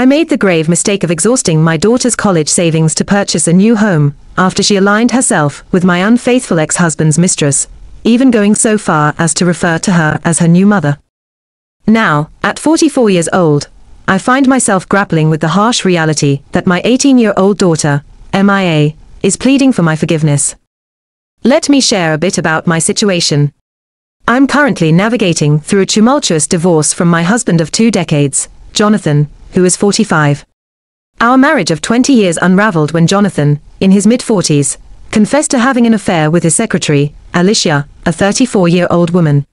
made the grave mistake of exhausting my daughter's college savings to purchase a new home, after she aligned herself with my unfaithful ex-husband's mistress, even going so far as to refer to her as her new mother. Now, at 44 years old, I find myself grappling with the harsh reality that my 18-year-old daughter, MIA, is pleading for my forgiveness. Let me share a bit about my situation. I'm currently navigating through a tumultuous divorce from my husband of 2 decades, Jonathan, who is 45. Our marriage of 20 years unraveled when Jonathan, in his mid-40s, confessed to having an affair with his secretary, Alicia, a 34-year-old woman.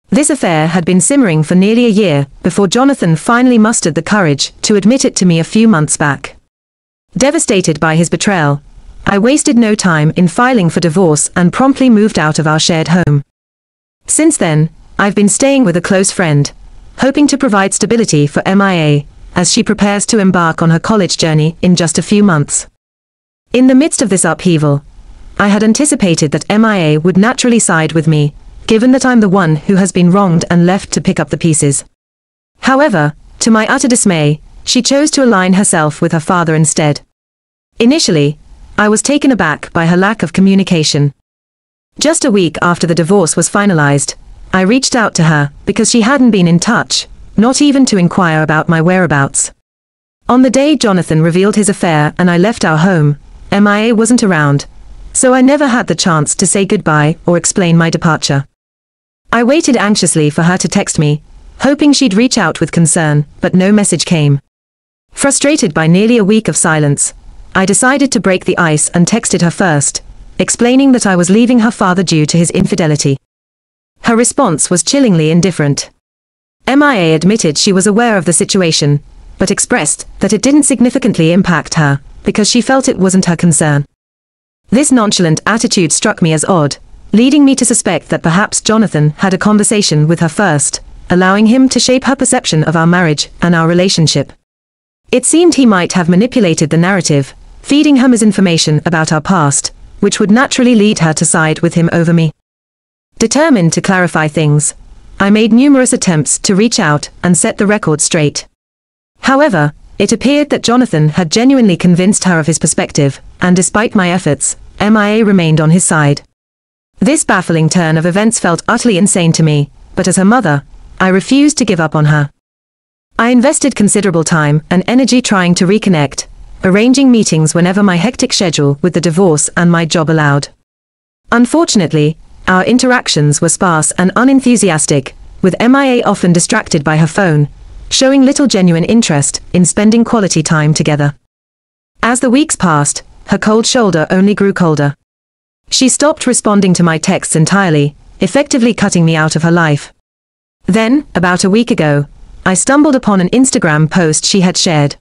This affair had been simmering for nearly a year before Jonathan finally mustered the courage to admit it to me a few months back. Devastated by his betrayal, I wasted no time in filing for divorce and promptly moved out of our shared home. Since then, I've been staying with a close friend, hoping to provide stability for MIA, as she prepares to embark on her college journey in just a few months. In the midst of this upheaval, I had anticipated that MIA would naturally side with me, given that I'm the one who has been wronged and left to pick up the pieces. However, to my utter dismay, she chose to align herself with her father instead. Initially, I was taken aback by her lack of communication. Just a week after the divorce was finalized, I reached out to her because she hadn't been in touch, not even to inquire about my whereabouts. On the day Jonathan revealed his affair and I left our home, MIA wasn't around, so I never had the chance to say goodbye or explain my departure. I waited anxiously for her to text me, hoping she'd reach out with concern, but no message came. Frustrated by nearly a week of silence, I decided to break the ice and texted her first, explaining that I was leaving her father due to his infidelity. Her response was chillingly indifferent. MIA admitted she was aware of the situation, but expressed that it didn't significantly impact her, because she felt it wasn't her concern. This nonchalant attitude struck me as odd, leading me to suspect that perhaps Jonathan had a conversation with her first, allowing him to shape her perception of our marriage and our relationship. It seemed he might have manipulated the narrative, feeding her misinformation about our past, which would naturally lead her to side with him over me. Determined to clarify things, I made numerous attempts to reach out and set the record straight. However, it appeared that Jonathan had genuinely convinced her of his perspective, and despite my efforts, MIA remained on his side. This baffling turn of events felt utterly insane to me, but as her mother, I refused to give up on her. I invested considerable time and energy trying to reconnect, arranging meetings whenever my hectic schedule with the divorce and my job allowed. Unfortunately, our interactions were sparse and unenthusiastic, with MIA often distracted by her phone, showing little genuine interest in spending quality time together. As the weeks passed, her cold shoulder only grew colder. She stopped responding to my texts entirely, effectively cutting me out of her life. Then, about a week ago, I stumbled upon an Instagram post she had shared.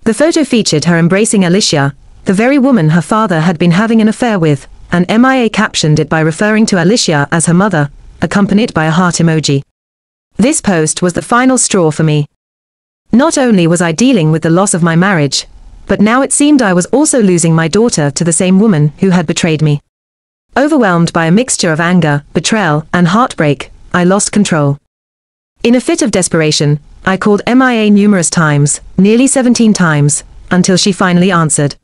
The photo featured her embracing Alicia, the very woman her father had been having an affair with, and MIA captioned it by referring to Alicia as her mother, accompanied by a heart emoji. This post was the final straw for me. Not only was I dealing with the loss of my marriage, but now it seemed I was also losing my daughter to the same woman who had betrayed me. Overwhelmed by a mixture of anger, betrayal, and heartbreak, I lost control. In a fit of desperation, I called MIA numerous times, nearly 17 times, until she finally answered.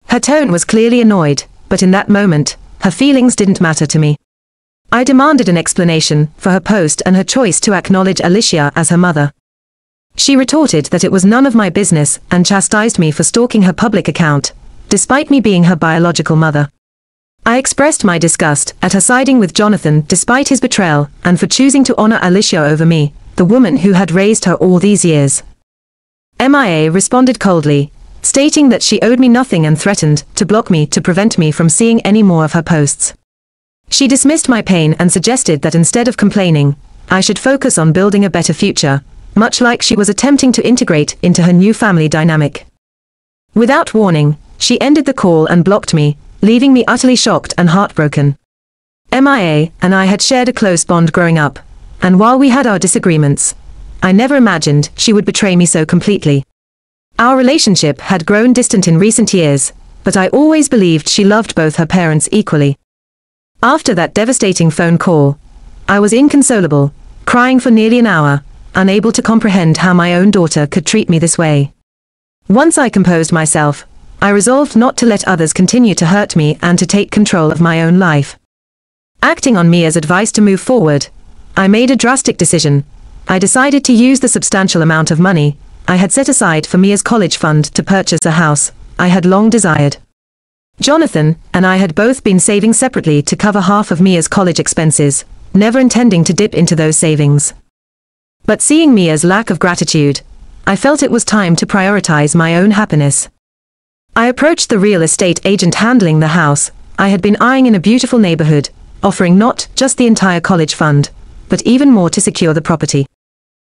Her tone was clearly annoyed, but in that moment, her feelings didn't matter to me. I demanded an explanation for her post and her choice to acknowledge Alicia as her mother. She retorted that it was none of my business and chastised me for stalking her public account, despite me being her biological mother. I expressed my disgust at her siding with Jonathan despite his betrayal and for choosing to honor Alicia over me, the woman who had raised her all these years. MIA responded coldly, stating that she owed me nothing and threatened to block me to prevent me from seeing any more of her posts. She dismissed my pain and suggested that instead of complaining, I should focus on building a better future, much like she was attempting to integrate into her new family dynamic. Without warning, she ended the call and blocked me, leaving me utterly shocked and heartbroken. MIA and I had shared a close bond growing up, and while we had our disagreements, I never imagined she would betray me so completely. Our relationship had grown distant in recent years, but I always believed she loved both her parents equally. After that devastating phone call, I was inconsolable, crying for nearly an hour, unable to comprehend how my own daughter could treat me this way. Once I composed myself, I resolved not to let others continue to hurt me and to take control of my own life. Acting on Mia's advice to move forward, I made a drastic decision. I decided to use the substantial amount of money I had set aside for Mia's college fund to purchase a house I had long desired. Jonathan and I had both been saving separately to cover half of Mia's college expenses, never intending to dip into those savings. But seeing Mia's lack of gratitude, I felt it was time to prioritize my own happiness. I approached the real estate agent handling the house I had been eyeing in a beautiful neighborhood, offering not just the entire college fund, but even more to secure the property.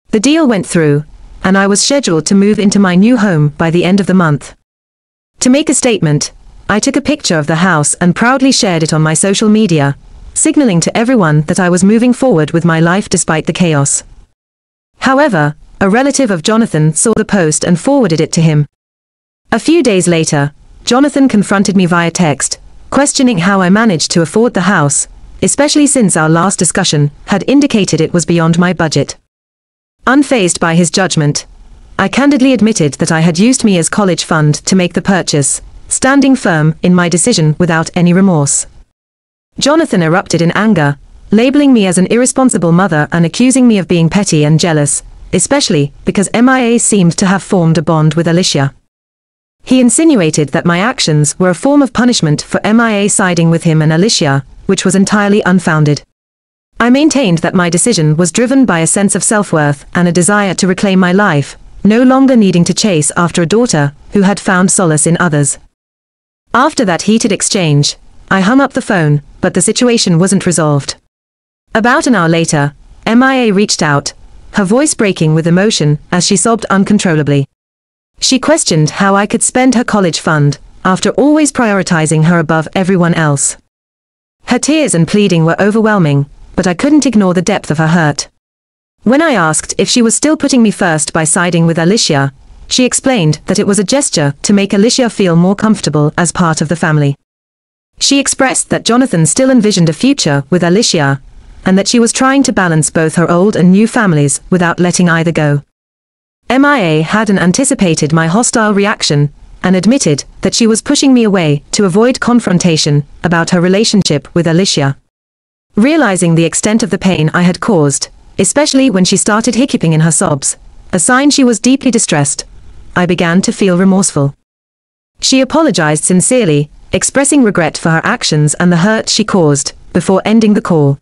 The deal went through, and I was scheduled to move into my new home by the end of the month. To make a statement, I took a picture of the house and proudly shared it on my social media, signaling to everyone that I was moving forward with my life despite the chaos. However, a relative of Jonathan saw the post and forwarded it to him. A few days later, Jonathan confronted me via text, questioning how I managed to afford the house, especially since our last discussion had indicated it was beyond my budget. Unfazed by his judgment, I candidly admitted that I had used Mia's college fund to make the purchase, standing firm in my decision without any remorse. Jonathan erupted in anger, labeling me as an irresponsible mother and accusing me of being petty and jealous, especially because Mia seemed to have formed a bond with Alicia. He insinuated that my actions were a form of punishment for Mia siding with him and Alicia, which was entirely unfounded. I maintained that my decision was driven by a sense of self-worth and a desire to reclaim my life, no longer needing to chase after a daughter who had found solace in others. After that heated exchange, I hung up the phone, but the situation wasn't resolved. About an hour later, Mia reached out, her voice breaking with emotion as she sobbed uncontrollably. She questioned how I could spend her college fund, after always prioritizing her above everyone else. Her tears and pleading were overwhelming, but I couldn't ignore the depth of her hurt. When I asked if she was still putting me first by siding with Alicia, she explained that it was a gesture to make Alicia feel more comfortable as part of the family. She expressed that Jonathan still envisioned a future with Alicia, and that she was trying to balance both her old and new families without letting either go. Mia hadn't anticipated my hostile reaction, and admitted that she was pushing me away to avoid confrontation about her relationship with Alicia. Realizing the extent of the pain I had caused, especially when she started hiccuping in her sobs, a sign she was deeply distressed, I began to feel remorseful. She apologized sincerely, expressing regret for her actions and the hurt she caused, before ending the call.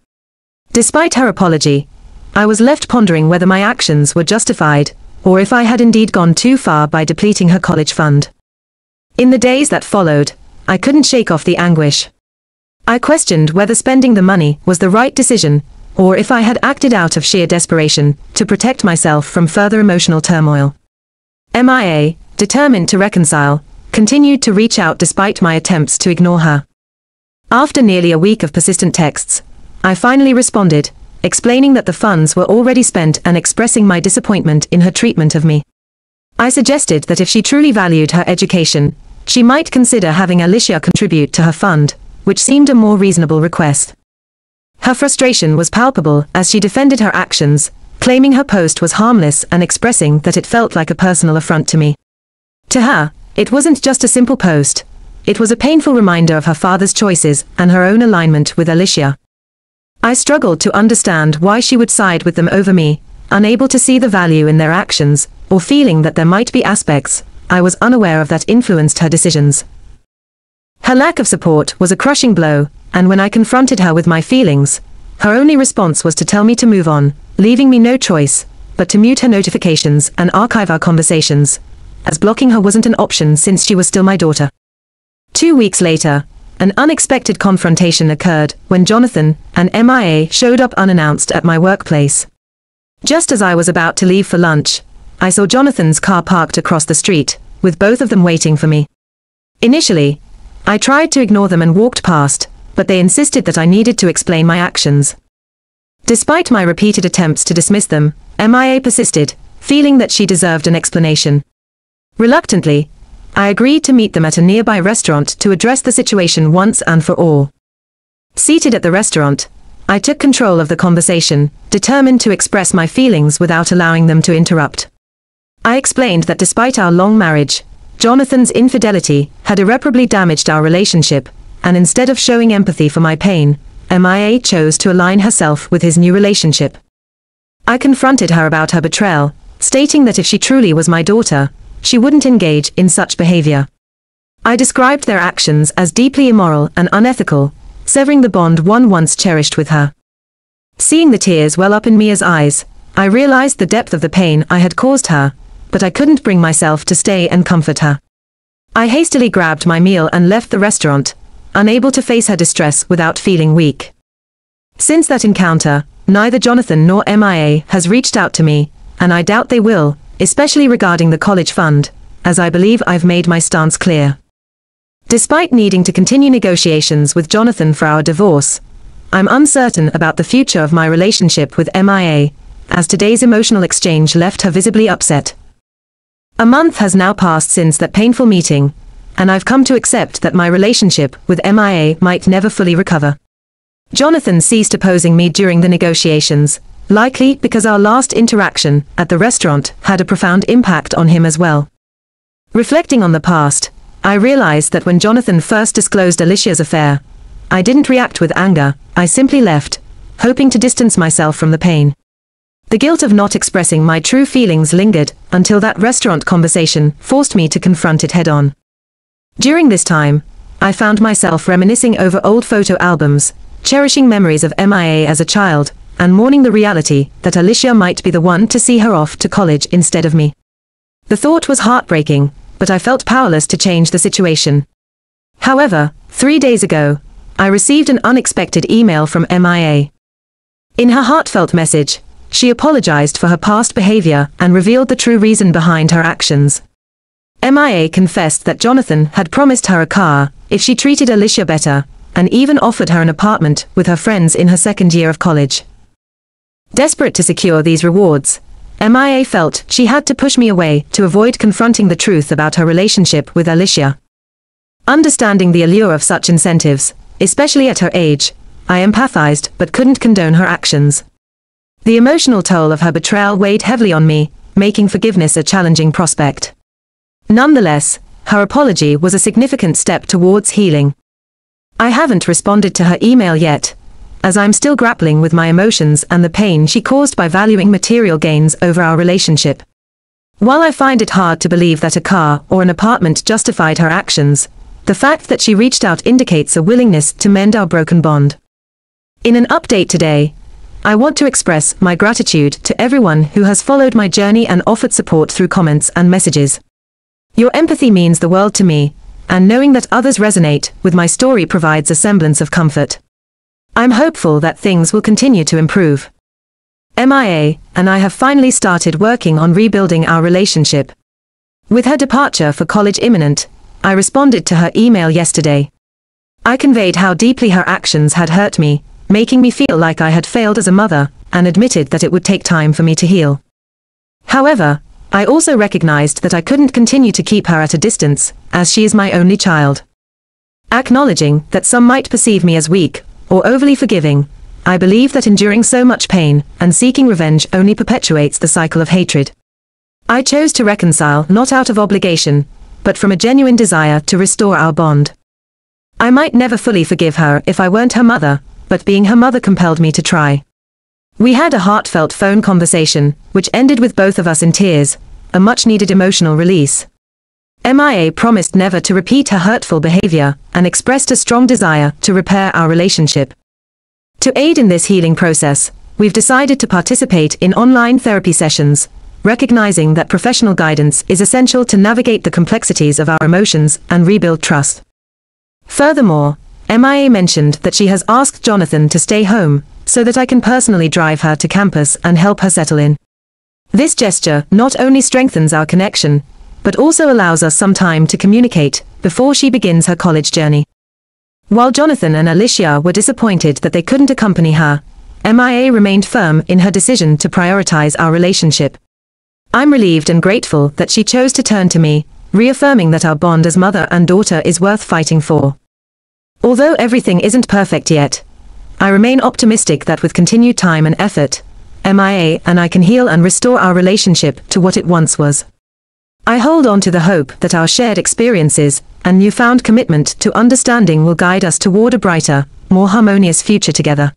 Despite her apology, I was left pondering whether my actions were justified, or if I had indeed gone too far by depleting her college fund. In the days that followed, I couldn't shake off the anguish. I questioned whether spending the money was the right decision, or if I had acted out of sheer desperation to protect myself from further emotional turmoil. Mia, determined to reconcile, continued to reach out despite my attempts to ignore her. After nearly a week of persistent texts, I finally responded, explaining that the funds were already spent and expressing my disappointment in her treatment of me. I suggested that if she truly valued her education, she might consider having Alicia contribute to her fund, which seemed a more reasonable request. Her frustration was palpable as she defended her actions, claiming her post was harmless and expressing that it felt like a personal affront to me. To her, it wasn't just a simple post. It was a painful reminder of her father's choices and her own alignment with Alicia. I struggled to understand why she would side with them over me, unable to see the value in their actions, or feeling that there might be aspects I was unaware of that influenced her decisions. Her lack of support was a crushing blow, and when I confronted her with my feelings, her only response was to tell me to move on, leaving me no choice but to mute her notifications and archive our conversations, as blocking her wasn't an option since she was still my daughter. 2 weeks later, an unexpected confrontation occurred when Jonathan and Mia showed up unannounced at my workplace. Just as I was about to leave for lunch, I saw Jonathan's car parked across the street, with both of them waiting for me. Initially, I tried to ignore them and walked past, but they insisted that I needed to explain my actions. Despite my repeated attempts to dismiss them, Mia persisted, feeling that she deserved an explanation. Reluctantly, I agreed to meet them at a nearby restaurant to address the situation once and for all. Seated at the restaurant, I took control of the conversation, determined to express my feelings without allowing them to interrupt. I explained that despite our long marriage, Jonathan's infidelity had irreparably damaged our relationship, and instead of showing empathy for my pain, Mia chose to align herself with his new relationship. I confronted her about her betrayal, stating that if she truly was my daughter, she wouldn't engage in such behavior. I described their actions as deeply immoral and unethical, severing the bond one once cherished with her. Seeing the tears well up in Mia's eyes, I realized the depth of the pain I had caused her, but I couldn't bring myself to stay and comfort her. I hastily grabbed my meal and left the restaurant, unable to face her distress without feeling weak. Since that encounter, neither Jonathan nor Mia has reached out to me, and I doubt they will, especially regarding the college fund, as I believe I've made my stance clear. Despite needing to continue negotiations with Jonathan for our divorce, I'm uncertain about the future of my relationship with Mia, as today's emotional exchange left her visibly upset. A month has now passed since that painful meeting, and I've come to accept that my relationship with Mia might never fully recover. Jonathan ceased opposing me during the negotiations, likely because our last interaction at the restaurant had a profound impact on him as well. Reflecting on the past, I realized that when Jonathan first disclosed Alicia's affair, I didn't react with anger, I simply left, hoping to distance myself from the pain. The guilt of not expressing my true feelings lingered until that restaurant conversation forced me to confront it head-on. During this time, I found myself reminiscing over old photo albums, cherishing memories of Mia as a child, and mourning the reality that Alicia might be the one to see her off to college instead of me. The thought was heartbreaking, but I felt powerless to change the situation. However, 3 days ago, I received an unexpected email from Mia. In her heartfelt message, she apologized for her past behavior and revealed the true reason behind her actions. Mia confessed that Jonathan had promised her a car if she treated Alicia better, and even offered her an apartment with her friends in her second year of college. Desperate to secure these rewards, Mia felt she had to push me away to avoid confronting the truth about her relationship with Alicia. Understanding the allure of such incentives, especially at her age, I empathized but couldn't condone her actions. The emotional toll of her betrayal weighed heavily on me, making forgiveness a challenging prospect. Nonetheless, her apology was a significant step towards healing. I haven't responded to her email yet, as I'm still grappling with my emotions and the pain she caused by valuing material gains over our relationship. While I find it hard to believe that a car or an apartment justified her actions, the fact that she reached out indicates a willingness to mend our broken bond. In an update today, I want to express my gratitude to everyone who has followed my journey and offered support through comments and messages. Your empathy means the world to me, and knowing that others resonate with my story provides a semblance of comfort. I'm hopeful that things will continue to improve. Mia and I have finally started working on rebuilding our relationship. With her departure for college imminent, I responded to her email yesterday. I conveyed how deeply her actions had hurt me, making me feel like I had failed as a mother, and admitted that it would take time for me to heal. However, I also recognized that I couldn't continue to keep her at a distance, as she is my only child. Acknowledging that some might perceive me as weak, or overly forgiving, I believe that enduring so much pain and seeking revenge only perpetuates the cycle of hatred. I chose to reconcile not out of obligation, but from a genuine desire to restore our bond. I might never fully forgive her if I weren't her mother, but being her mother compelled me to try. We had a heartfelt phone conversation, which ended with both of us in tears, a much-needed emotional release. Mia promised never to repeat her hurtful behavior, and expressed a strong desire to repair our relationship. To aid in this healing process, we've decided to participate in online therapy sessions, recognizing that professional guidance is essential to navigate the complexities of our emotions and rebuild trust. Furthermore, Mia mentioned that she has asked Jonathan to stay home, so that I can personally drive her to campus and help her settle in. This gesture not only strengthens our connection, but also allows us some time to communicate before she begins her college journey. While Jonathan and Alicia were disappointed that they couldn't accompany her, Mia remained firm in her decision to prioritize our relationship. I'm relieved and grateful that she chose to turn to me, reaffirming that our bond as mother and daughter is worth fighting for. Although everything isn't perfect yet, I remain optimistic that with continued time and effort, MIA and I can heal and restore our relationship to what it once was. I hold on to the hope that our shared experiences and newfound commitment to understanding will guide us toward a brighter, more harmonious future together.